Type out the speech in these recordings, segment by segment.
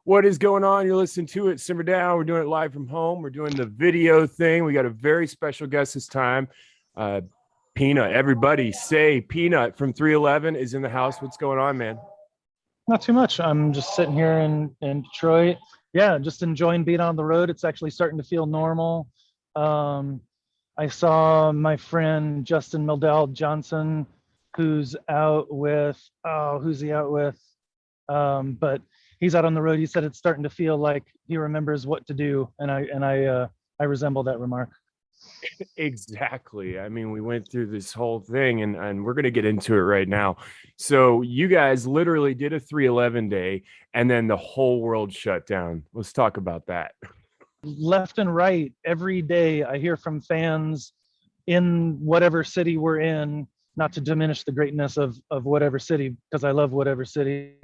What is going on? You're listening to it. Simmer down. We're doing it live from home. We're doing the video thing. We got a very special guest this time. Uh, PNut. Everybody say PNut from 311 is in the house. What's going on, man? Not too much. I'm just sitting here in Detroit. Yeah, just enjoying being on the road. It's actually starting to feel normal. Um, I saw my friend Justin Mildell Johnson, who's out with, oh, who's he out with? But he's out on the road. He said it's starting to feel like he remembers what to do, and I resemble that remark. Exactly. I mean, we went through this whole thing and we're going to get into it right now. So, you guys literally did a 311 day and then the whole world shut down. Let's talk about that. Left and right, every day I hear from fans in whatever city we're in, not to diminish the greatness of whatever city, because I love whatever city.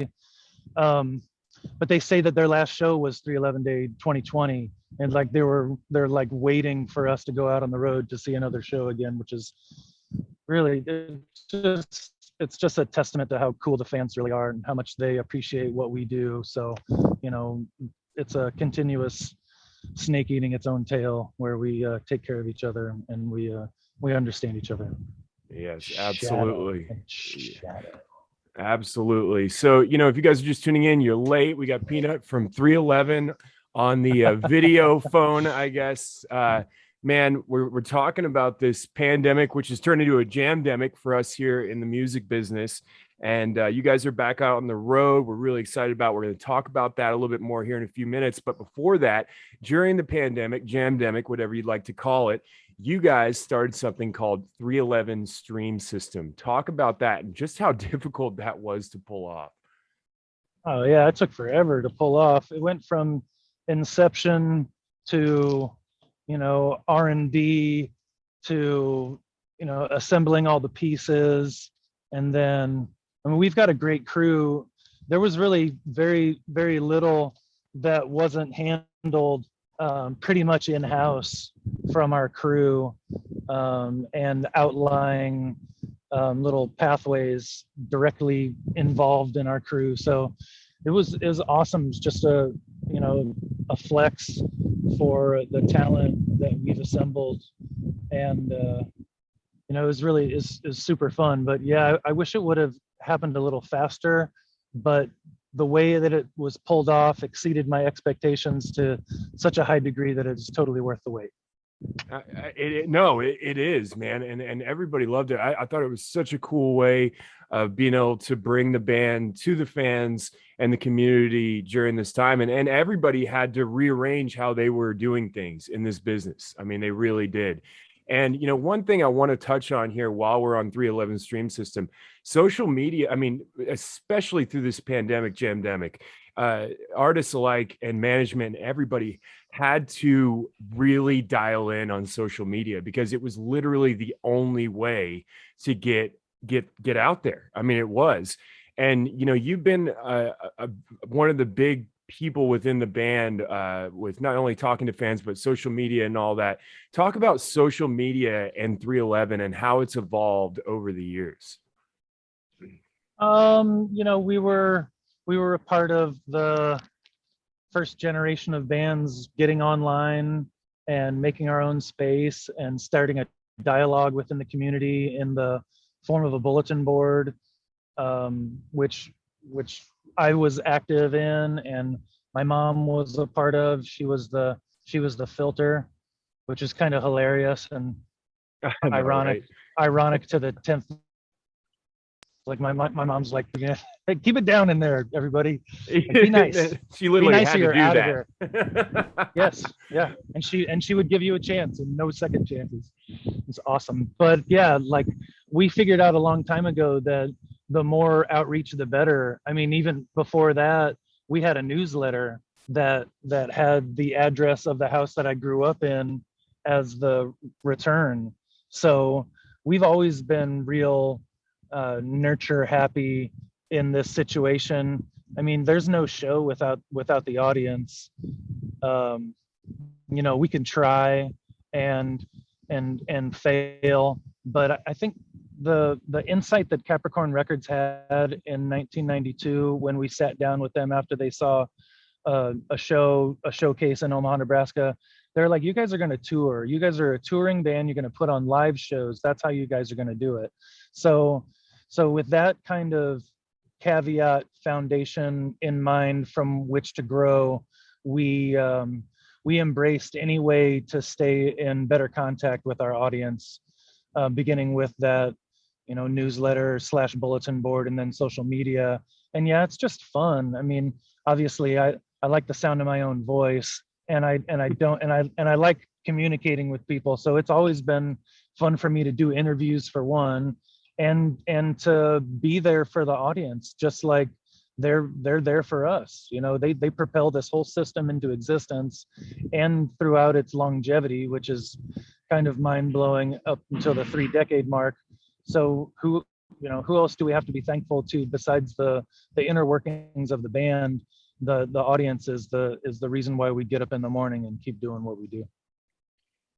Um, but they say that their last show was 311 Day 2020, and like they're like waiting for us to go out on the road to see another show again, which is really it's just a testament to how cool the fans really are and how much they appreciate what we do. So, you know, it's a continuous snake eating its own tail, where we take care of each other and we understand each other. Yes, absolutely. Shadow. Absolutely. So, if you guys are just tuning in, you're late. We got PNut from 311 on the video phone, I guess. Man, we're talking about this pandemic, which has turned into a jamdemic for us here in the music business. And you guys are back out on the road. We're really excited about. We're going to talk about that a little bit more here in a few minutes. But before that, during the pandemic, jamdemic, whatever you'd like to call it, you guys started something called 311 Stream System. Talk about that and just how difficult that was to pull off. Oh yeah, it took forever to pull off. It went from inception to, R&D to, assembling all the pieces. And then, I mean, we've got a great crew. There was really very, very little that wasn't handled pretty much in-house from our crew, and outlying little pathways directly involved in our crew. So it was awesome. It was just a flex for the talent that we've assembled, and it was really is super fun. But yeah, I wish it would have happened a little faster, but the way that it was pulled off exceeded my expectations to such a high degree that it's totally worth the wait. It is, man, and everybody loved it. I thought it was such a cool way of being able to bring the band to the fans and the community during this time, and everybody had to rearrange how they were doing things in this business. I mean, they really did. And one thing I want to touch on here while we're on 311 Stream System, social media. I mean, especially through this pandemic, jamdemic, artists alike and management, everybody had to really dial in on social media because it was literally the only way to get out there. I mean, it was. And you've been one of the big people within the band, with not only talking to fans but social media and all that. Talk about social media and 311 and how it's evolved over the years. We were a part of the first generation of bands getting online and making our own space and starting a dialogue within the community in the form of a bulletin board, which I was active in, and my mom was a part of. She was the filter, which is kind of hilarious and ironic, right? Ironic to the 10th. Like my mom's like, yeah, hey, keep it down in there, everybody. Like, be nice. She literally be nice, had to do out that. Of here. Yes, yeah, and she would give you a chance and no second chances. It's awesome. But yeah, like we figured out a long time ago that the more outreach, the better. I mean, even before that, we had a newsletter that had the address of the house that I grew up in as the return. So we've always been real nurture happy in this situation. I mean, there's no show without the audience. We can try and fail, but I think the insight that Capricorn Records had in 1992 when we sat down with them after they saw a showcase in Omaha, Nebraska. They're like, you guys are going to tour. You guys are a touring band. You're going to put on live shows. That's how you guys are going to do it. So, so with that kind of caveat foundation in mind from which to grow, we embraced any way to stay in better contact with our audience, beginning with that, newsletter / bulletin board, and then social media. And yeah, it's just fun. I mean, obviously, I like the sound of my own voice, and I like communicating with people. So it's always been fun for me to do interviews, for one, and to be there for the audience, just like they're there for us. They propel this whole system into existence, and throughout its longevity, which is kind of mind-blowing, up until the 3-decade mark. So who else do we have to be thankful to besides the inner workings of the band? The audience is the reason why we get up in the morning and keep doing what we do.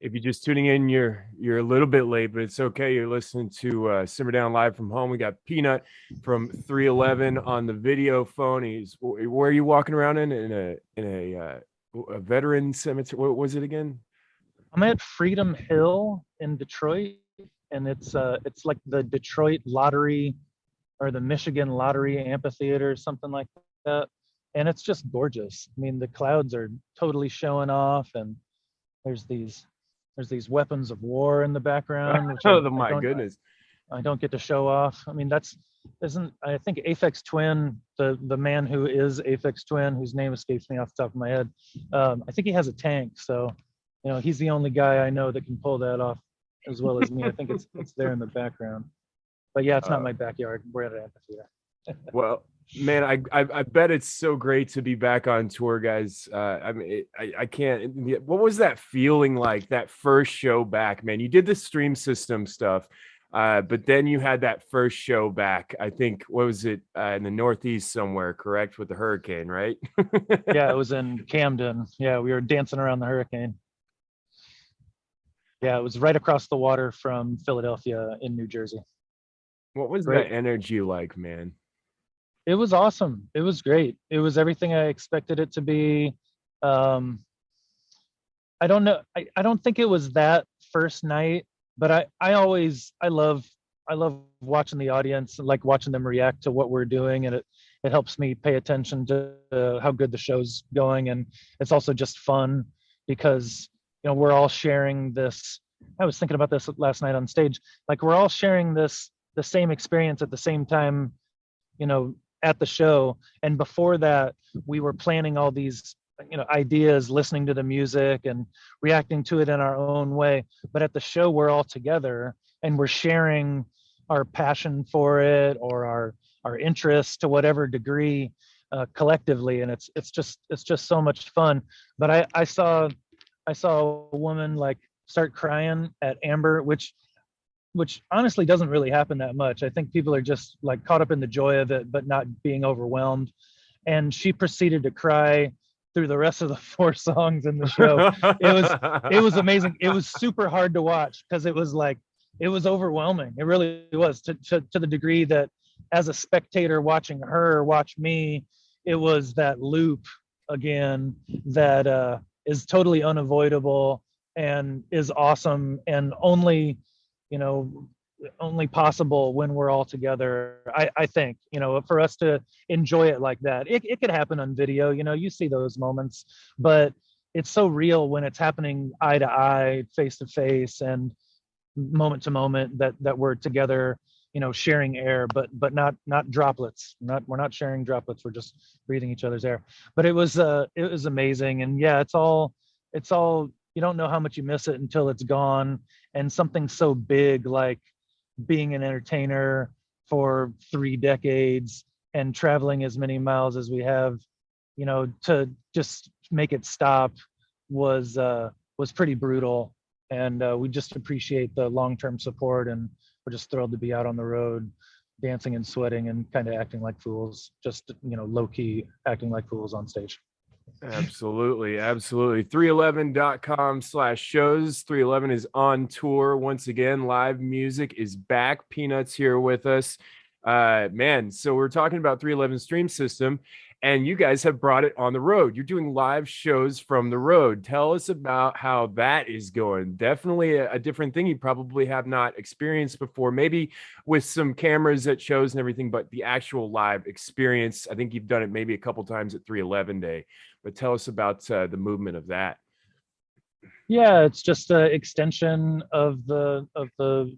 If you're just tuning in, you're a little bit late, but it's okay. You're listening to Simmer Down live from home. We got PNut from 311 on the video phone. Where are you walking around in a veteran cemetery? What was it again? I'm at Freedom Hill in Detroit, and it's like the Detroit Lottery or the Michigan Lottery Amphitheater, something like that. And it's just gorgeous. I mean, the clouds are totally showing off, and there's these weapons of war in the background, which my goodness, I don't get to show off. I mean, I think Aphex Twin, the man who is Aphex Twin, whose name escapes me off the top of my head, I think he has a tank. So, he's the only guy I know that can pull that off as well as me. I think it's there in the background. But yeah, it's not my backyard. We're at an amphitheater. Well, man, I bet it's so great to be back on tour, guys. I mean, I can't. What was that feeling like, that first show back, man? You did the stream system stuff, but then you had that first show back. I think, what was it, in the Northeast somewhere, correct, with the hurricane, right? Yeah, it was in Camden. Yeah, we were dancing around the hurricane. Yeah, it was right across the water from Philadelphia in New Jersey. What was that energy like, man? It was awesome. It was great. It was everything I expected it to be. I don't know. I don't think it was that first night, but I love watching the audience, like watching them react to what we're doing, and it helps me pay attention to how good the show's going. And it's also just fun because we're all sharing this. I was thinking about this last night on stage. Like, we're all sharing the same experience at the same time, at the show. And before that, we were planning all these ideas, listening to the music and reacting to it in our own way. But at the show, we're all together and we're sharing our passion for it, or our interest to whatever degree, collectively. And it's just so much fun. But I saw a woman like start crying at Amber, which honestly doesn't really happen that much. I think people are just like caught up in the joy of it, but not being overwhelmed. And she proceeded to cry through the rest of the 4 songs in the show. It was amazing. It was super hard to watch because it was overwhelming. It really was, to the degree that as a spectator watching her watch me, it was that loop again that is totally unavoidable and is awesome, and only possible when we're all together. I think, for us to enjoy it like that, it could happen on video, you see those moments, but it's so real when it's happening eye to eye, face to face, and moment to moment, that we're together, sharing air, but not droplets. We're not sharing droplets. We're just breathing each other's air. But it was amazing. And yeah, it's all, you don't know how much you miss it until it's gone. And something so big like being an entertainer for 3 decades and traveling as many miles as we have, to just make it stop was pretty brutal. And we just appreciate the long-term support, and we're just thrilled to be out on the road, dancing and sweating and kind of acting like fools, just low-key acting like fools on stage. Absolutely. 311.com/shows. 311 is on tour once again. Live music is back. PNut's here with us. Man, so we're talking about 311 Stream System, and you guys have brought it on the road. You're doing live shows from the road. Tell us about how that is going. Definitely a different thing you probably have not experienced before, maybe with some cameras at shows and everything, but the actual live experience. I think you've done it maybe a couple times at 311 Day, but tell us about the movement of that. Yeah, it's just an extension of the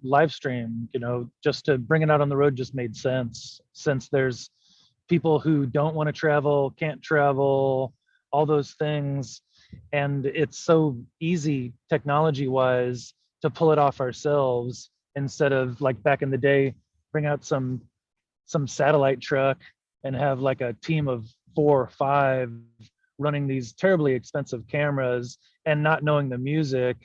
live stream. Just to bring it out on the road just made sense, since there's people who don't want to travel, can't travel, all those things, and it's so easy technology wise to pull it off ourselves, instead of like back in the day, bring out some satellite truck and have like a team of 4 or 5 running these terribly expensive cameras and not knowing the music.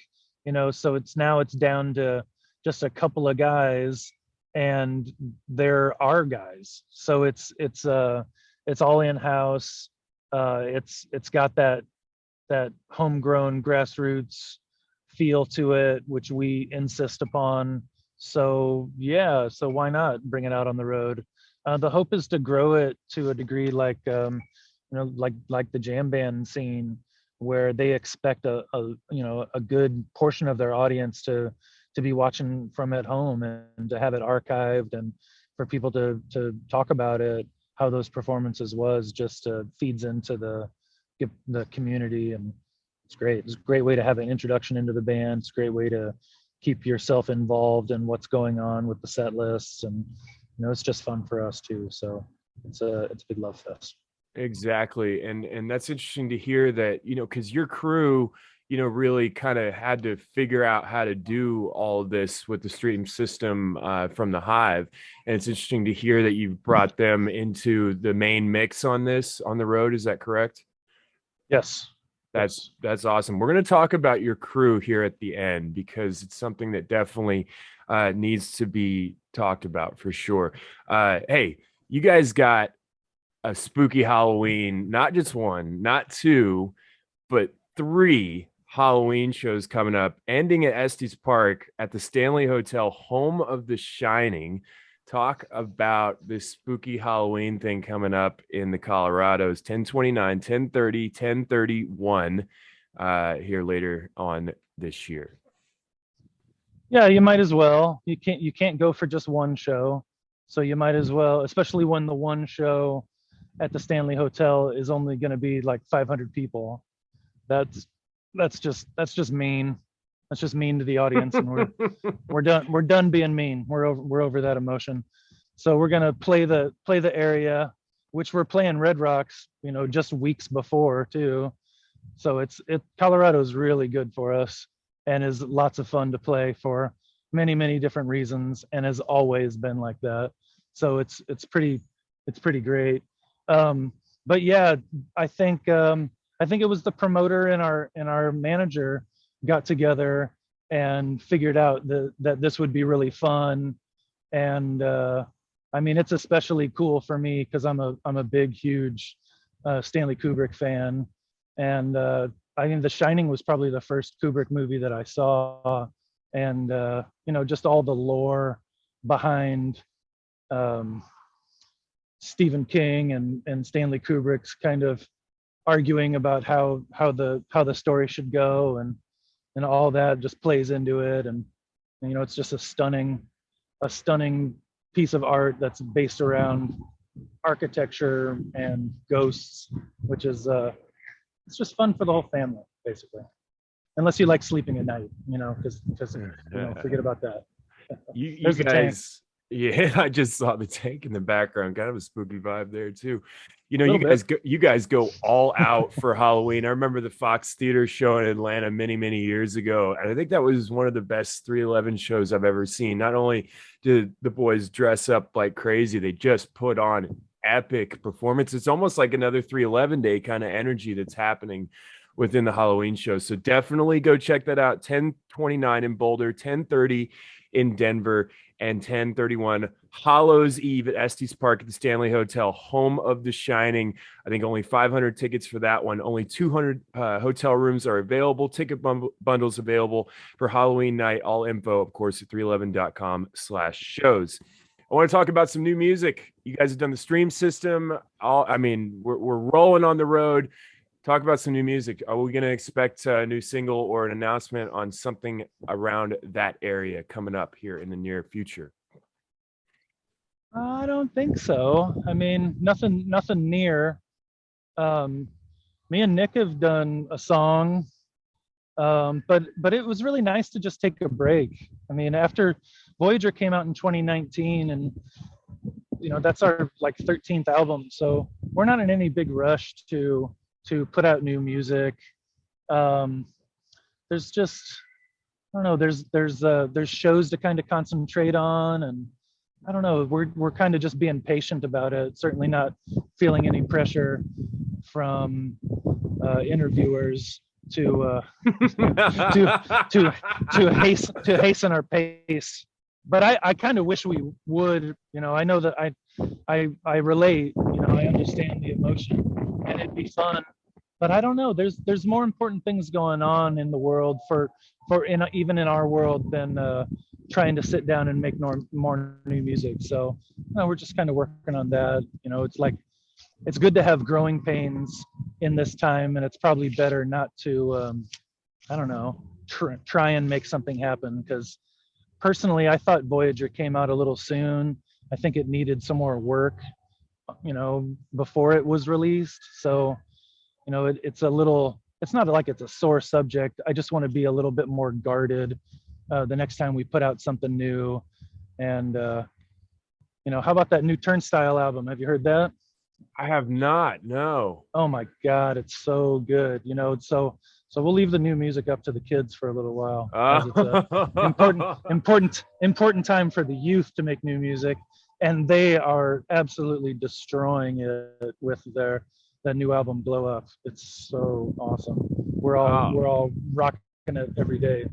So it's down to just a couple of guys, and they're our guys. So it's all in house. It's got that homegrown grassroots feel to it, which we insist upon. So yeah, so why not bring it out on the road? The hope is to grow it to a degree like like the jam band scene, where they expect a good portion of their audience to be watching from at home, and to have it archived, and for people to talk about it, how those performances was, just feeds into the community. And it's great. It's a great way to have an introduction into the band. It's a great way to keep yourself involved in what's going on with the set lists, and it's just fun for us too. So it's a big love fest. Exactly. And that's interesting to hear that, because your crew, really kind of had to figure out how to do all of this with the stream system from the Hive. And it's interesting to hear that you've brought them into the main mix on this on the road. Is that correct? Yes. That's awesome. We're going to talk about your crew here at the end, because it's something that definitely needs to be talked about for sure. Hey, you guys got a spooky Halloween, not just one, not two, but 3 Halloween shows coming up, ending at Estes Park at the Stanley Hotel, home of The Shining. Talk about this spooky Halloween thing coming up in the Colorados, 10/29, 10/30, 10/31 here later on this year. Yeah, you might as well. You can't go for just one show. So you might as well, especially when the one show at the Stanley Hotel is only going to be like 500 people. That's just mean. That's just mean to the audience, and we're done being mean. We're over that emotion. So we're gonna play the area, which we're playing Red Rocks, just weeks before too. So Colorado's really good for us, and is lots of fun to play for many different reasons, and has always been like that. So it's pretty great. But yeah, I think it was the promoter and our manager got together and figured out that this would be really fun. And I mean, it's especially cool for me because I'm a big, huge Stanley Kubrick fan. And I think The Shining was probably the first Kubrick movie that I saw. And just all the lore behind Stephen King and Stanley Kubrick's kind of arguing about how the story should go, and all that just plays into it. And it's just a stunning piece of art that's based around architecture and ghosts, which is it's just fun for the whole family, basically, unless you like sleeping at night, because forget about that. You guys, yeah, I just saw the tank in the background. Kind of a spooky vibe there too. You guys go all out for Halloween. I remember the Fox Theater show in Atlanta many years ago, and I think that was one of the best 311 shows I've ever seen. Not only did the boys dress up like crazy, they just put on epic performance. It's almost like another 311 Day kind of energy that's happening within the Halloween show. So definitely go check that out. 10/29 in Boulder, 10/30 in Denver, and 10/31 Hallows Eve at Estes Park at the Stanley Hotel, home of The Shining. I think only 500 tickets for that one. Only 200 hotel rooms are available. Ticket bundles available for Halloween night. All info, of course, at 311.com/shows. I want to talk about some new music. You guys have done the stream system. We're rolling on the road. Talk about some new music. Are we going to expect a new single or an announcement on something around that area coming up here in the near future? I don't think so. I mean, nothing near. Me and Nick have done a song, but it was really nice to just take a break. I mean, after Voyager came out in 2019, and that's our like 13th album, so we're not in any big rush to put out new music. There's just, I don't know, there's shows to kind of concentrate on, and I don't know, we're kind of just being patient about it. Certainly not feeling any pressure from interviewers to hasten our pace. But I kind of wish we would. I know that I relate. I understand the emotion, and it'd be fun. But I don't know. There's more important things going on in the world even in our world than trying to sit down and make more new music. So we're just kind of working on that. It's like, it's good to have growing pains in this time, and it's probably better not to I don't know, try and make something happen, because personally I thought Voyager came out a little soon. I think it needed some more work before it was released. So it's not like it's a sore subject. I just want to be a little bit more guarded the next time we put out something new. And how about that new Turnstile album? Have you heard that? I have not. No. Oh my God, it's so good. So we'll leave the new music up to the kids for a little while. It's a important time for the youth to make new music, and they are absolutely destroying it with that new album Blow Up. It's so awesome. We're all rocking it every day.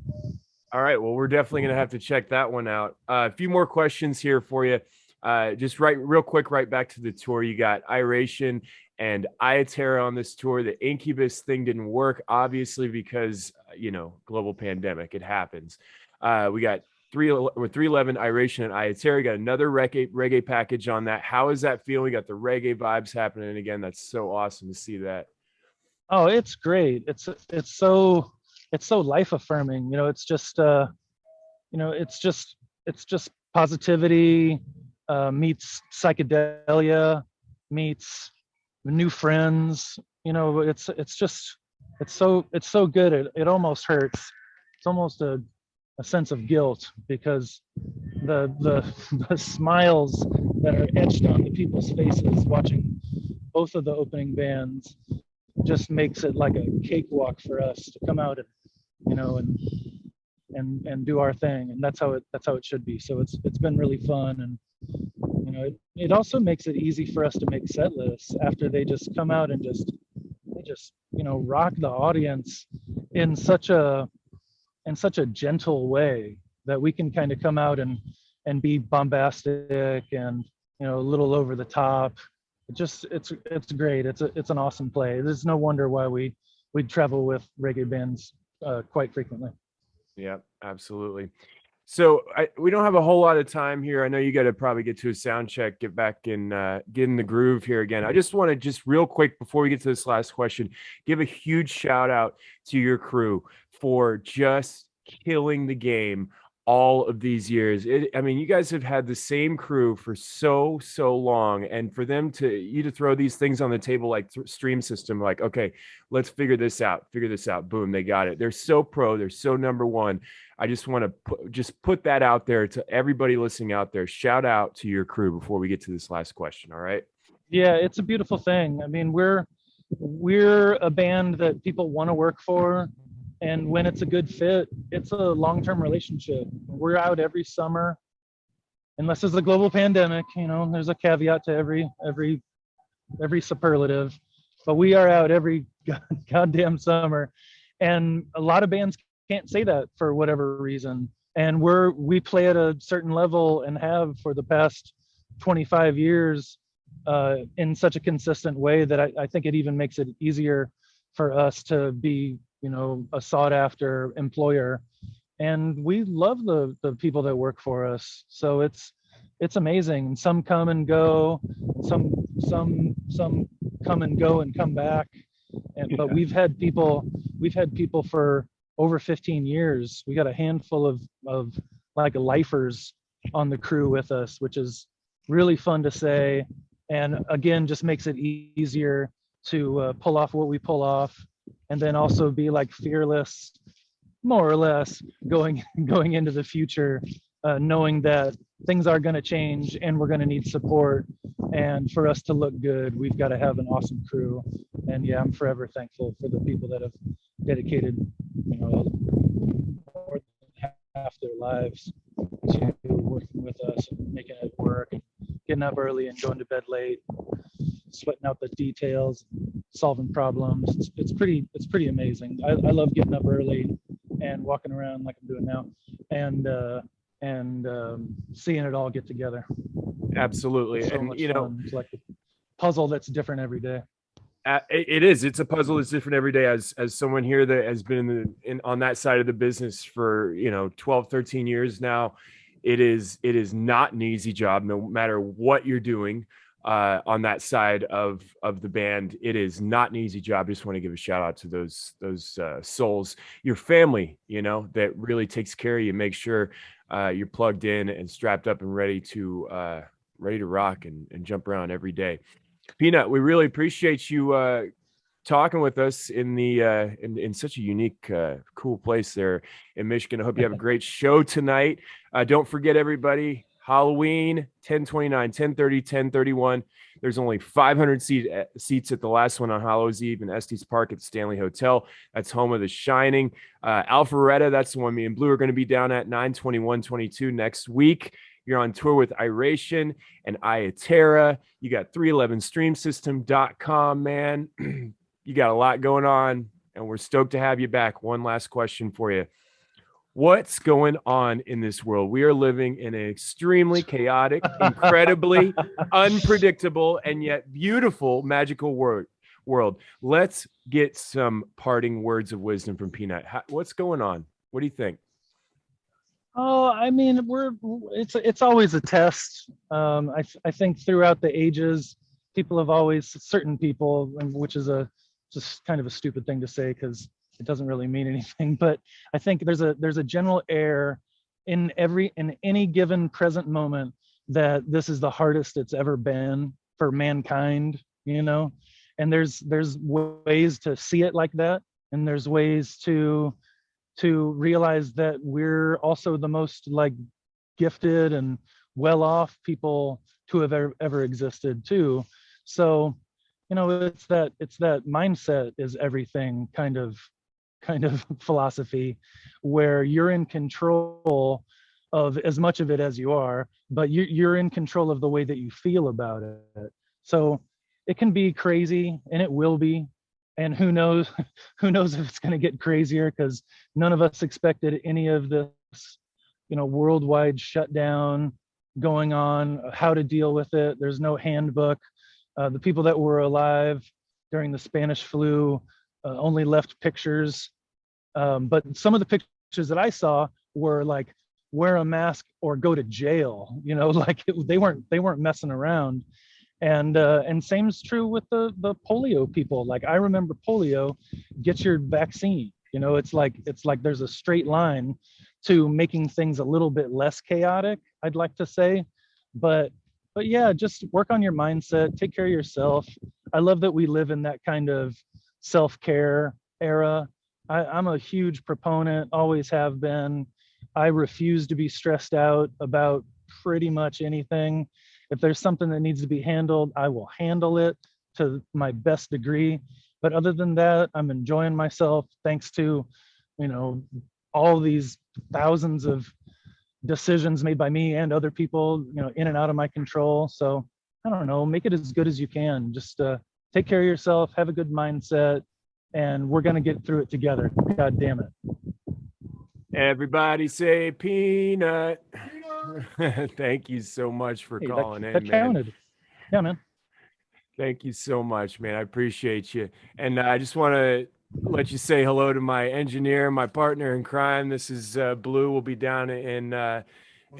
All right. Well, we're definitely going to have to check that one out. A few more questions here for you. Just real quick, right back to the tour. You got Iration and Iatera on this tour. The Incubus thing didn't work, obviously, because, global pandemic. It happens. We got 311, Iration, and Iatera. Got another reggae package on that. How is that feeling? We got the reggae vibes happening again. That's so awesome to see that. Oh, it's great. It's so life affirming. It's just it's just positivity meets psychedelia meets new friends. It's so good. It almost hurts. It's almost a sense of guilt, because the smiles that are etched on the people's faces watching both of the opening bands just makes it like a cakewalk for us to come out and do our thing. And that's how it should be. So it's been really fun. And it also makes it easy for us to make set lists after they just come out and just rock the audience in such a gentle way that we can kind of come out and be bombastic and a little over the top. It's great. It's an awesome play. There's no wonder why we travel with reggae bands quite frequently. Yeah, absolutely. So we don't have a whole lot of time here. I know you got to probably get to a sound check, get back in, get in the groove here again. I just want to real quick before we get to this last question, give a huge shout out to your crew for just killing the game all of these years. You guys have had the same crew for so long, and for them to throw these things on the table like stream system, like, okay, let's figure this out, boom, they got it. They're so pro, they're so number one. I just want to put that out there to everybody listening out there. Shout out to your crew before we get to this last question. All right. Yeah, it's a beautiful thing. We're a band that people want to work for. And when it's a good fit, it's a long-term relationship. We're out every summer, unless there's a global pandemic. There's a caveat to every superlative, but we are out every goddamn summer. And a lot of bands can't say that for whatever reason. And we play at a certain level and have for the past 25 years in such a consistent way that I think it even makes it easier for us to be a sought after employer. And we love the people that work for us. So it's it's amazing. Some come and go, some come and go and come back. But we've had people for over 15 years. We got a handful of like lifers on the crew with us, which is really fun to say. And again, just makes it easier to pull off what we pull off, and then also be like fearless, more or less, going into the future, knowing that things are going to change and we're going to need support. And for us to look good, we've got to have an awesome crew. And yeah, I'm forever thankful for the people that have dedicated, you know, more than half their lives to working with us and making it work, and getting up early and going to bed late, sweating out the details, solving problems. It's pretty amazing. I love getting up early and walking around like I'm doing now, and seeing it all get together. Absolutely. It's so And much you know, fun. It's like a puzzle that's different every day. it is. It's a puzzle that's different every day. As someone here that has been on that side of the business for 12, 13 years now, it is not an easy job. No matter what you're doing on that side of the band, it is not an easy job. I just want to give a shout out to those souls, your family, that really takes care of you. Make sure you're plugged in and strapped up and ready to rock and jump around every day. PNut, we really appreciate you talking with us in such a unique, cool place there in Michigan. I hope you have a great show tonight. Don't forget, everybody, Halloween, 10/29, 10/30, 10/31. There's only 500 seats at the last one on Hallows Eve in Estes Park at the Stanley Hotel. That's home of The Shining. Alpharetta, that's the one me and Blue are going to be down at 9/21/22 next week. You're on tour with Iration and Iatera. You got 311streamsystem.com, man. You got a lot going on, and we're stoked to have you back. One last question for you. What's going on in this world? We are living in an extremely chaotic, incredibly unpredictable, and yet beautiful, magical world. Let's get some parting words of wisdom from PNut. What's going on? What do you think? Oh, I mean, it's always a test. I think throughout the ages, people have always, certain people, which is just kind of a stupid thing to say because it doesn't really mean anything. But I think there's a general air in any given present moment that this is the hardest it's ever been for mankind, And there's ways to see it like that, and there's ways to realize that we're also the most like gifted and well-off people to have ever existed too. So, it's that mindset is everything kind of philosophy, where you're in control of as much of it as you are, but you're in control of the way that you feel about it. So it can be crazy, and it will be. And who knows if it's going to get crazier, because none of us expected any of this, worldwide shutdown going on, how to deal with it. There's no handbook. The people that were alive during the Spanish flu only left pictures. But some of the pictures that I saw were like, wear a mask or go to jail, they weren't messing around. And same's true with the polio people. Like, I remember polio, get your vaccine. It's like there's a straight line to making things a little bit less chaotic, I'd like to say. But yeah, just work on your mindset, take care of yourself. I love that we live in that kind of self-care era. I'm a huge proponent, always have been. I refuse to be stressed out about pretty much anything. If there's something that needs to be handled, I will handle it to my best degree. But other than that, I'm enjoying myself thanks to, all these thousands of decisions made by me and other people, in and out of my control. So I don't know, make it as good as you can. Just take care of yourself, have a good mindset, and we're going to get through it together. God damn it. Everybody say PNut. Thank you so much for calling in, man. Counted. Yeah, man. Thank you so much, man. I appreciate you. And I just want to let you say hello to my engineer, my partner in crime. This is Blue. We'll be down in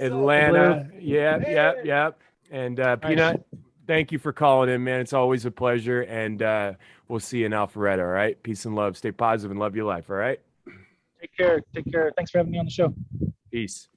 Atlanta. Yeah, yeah, yeah. And Nice. PNut, thank you for calling in, man. It's always a pleasure. And we'll see you in Alpharetta. All right. Peace and love. Stay positive and love your life. All right. Take care. Take care. Thanks for having me on the show. Peace.